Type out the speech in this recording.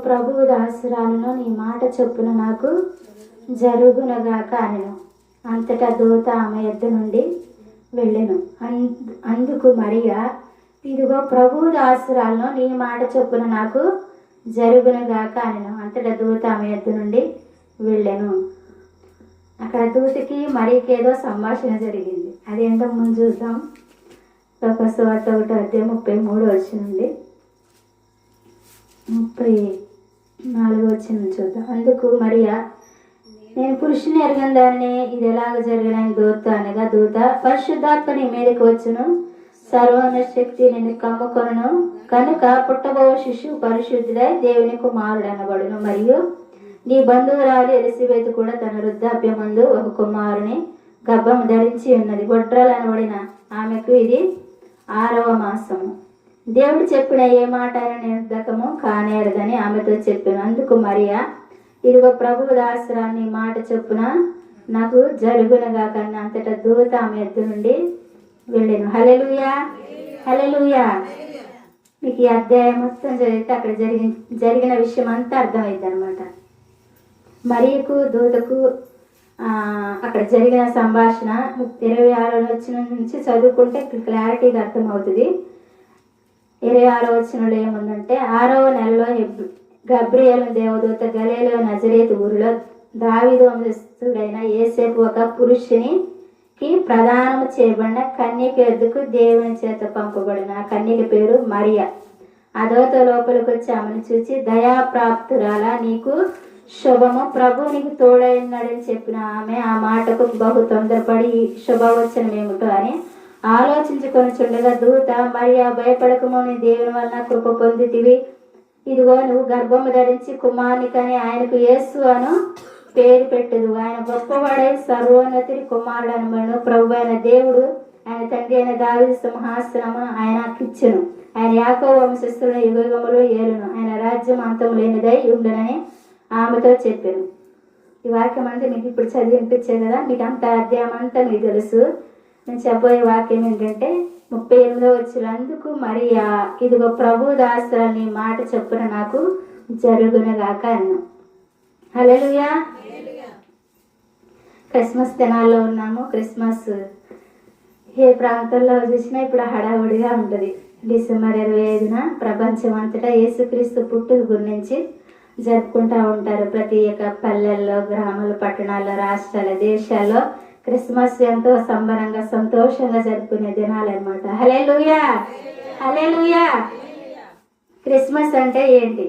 ప్రభువు దాసురాలను నీ మాట చొప్పున నాకు జరుగునగాక అనెను. అంతటా దూత ఆమె యొద్ద నుండి వెళ్ళెను. అందుకు మరియా, ఇదిగో ప్రభువు దాసురాలను నీ మాట చొప్పున నాకు జరుగునగాక అనెను. అంతటా దూత ఆమె యొద్ద నుండి వెళ్ళెను. అక్కడ దూతకి మరియకి ఏదో సంభాషణ జరిగింది. అదేంటో ముందు చూద్దాం. లోకసువార్త 1:33 నుండి 34 చూద్దాం. అందుకు మరియా, నేను పురుషుని ఎరగని దాన్ని, ఇది ఎలాగ జరిగిన దూత అనగా, దూత పరిశుద్ధాత్మ నీ మీదకి వచ్చును, సర్వోన్నత శక్తి నేను కమ్ముకొను, కనుక పుట్టబో శిశువు పరిశుద్ధుడై దేవుని కుమారుడు అనబడును. మరియు నీ బంధువురాలు ఎలిజబెత్ కూడా తన వృద్ధాప్యం ముందు ఒక కుమారుని గర్భం ధరించి ఉన్నది. గొడ్రాలు అనబడిన ఆమెకు ఇది 6వ మాసము. దేవుడు చెప్పిన ఏ మాట నిర్ధకము కానేరదని ఆమెతో చెప్పాను. అందుకు మరియా, ఇదిగో ప్రభువు దాసురాని మాట చొప్పున నాకు జరుగునగాక అని అంతటా దూత ఆమె యొద్ద నుండి వెళ్ళాను. హల్లెలూయా, హల్లెలూయా. మీకు ఈ అధ్యాయం మొత్తం చదివితే అక్కడ జరిగిన విషయం అంతా అర్థమైంది అనమాట. మరియకు దూతకు అక్కడ జరిగిన సంభాషణ 26 నుంచి చదువుకుంటే క్లారిటీగా అర్థమవుతుంది. 26 ఏముందంటే, 6వ నెలలో గబ్రియేలు దేవదూత గలిలయ నజరేతు ఊరిలో దావీదు వంశస్థుడైన యోసేపు ఒక పురుషునికి ప్రదానము చేయబడిన కన్యక ఎద్దుకు దేవుని చేత పంపబడిన ఆ కన్యక పేరు మరియా. ఆ దూత లోపలికి వచ్చి ఆమెను చూచి, దయాప్రాప్తురాలా, నీకు శుభము, ప్రభు నీకు తోడైనాడని చెప్పిన ఆమె ఆ మాటకు బహు తొందరపడి శుభవచనం ఏమిటో అని ఆలోచించుకొని చుండగా దూత, మరియా భయపడకము, నీ దేవుని వలన కృప పొందితివి, ఇదిగో నువ్వు గర్భము ధరించి కుమారునికని ఆయనకు యేసు అను పేరు పెట్టదు. ఆయన గొప్పవాడై సర్వోన్నతి కుమారుడు అనబడును. ప్రభు అయిన దేవుడు ఆయన తండ్రి అయిన దావీదు సింహాసనము ఆయనకు ఇచ్చెను. ఆయన యాకోబు వంశస్థులను యుగయుగములు ఏలును. ఆయన రాజ్యం అంతం లేనిదై ఉండునని ఆమెతో చెప్పాను. ఈ వాక్యం అంతా మీకు ఇప్పుడు చదివి వినిపించే కదా, మీకు అంత అధ్యాయం అంతా మీకు తెలుసు. నేను చెప్పబోయే వాక్యం ఏంటంటే 38 అందుకు మరియా, ఇదిగో ప్రభు దాసురాలి మాట చొప్పున నాకు జరుగునగాక అన్నాను. హల్లెలూయా. క్రిస్మస్ దినాల్లో ఉన్నాము. క్రిస్మస్ ఏ ప్రాంతాల్లో చూసినా ఇప్పుడు హడావుడిగా ఉంటుంది. డిసెంబర్ 25న ప్రపంచం అంతటా యేసుక్రీస్తు పుట్టుక గురించి జరుపుకుంటూ ఉంటారు. ప్రతి ఒక్క పల్లెల్లో, గ్రామాల, పట్టణాల్లో, రాష్ట్రాల, దేశాల్లో క్రిస్మస్ ఎంతో సంబరంగా సంతోషంగా జరుపుకునే దినాలు అనమాట. హల్లెలూయా, హల్లెలూయా. క్రిస్మస్ అంటే ఏంటి?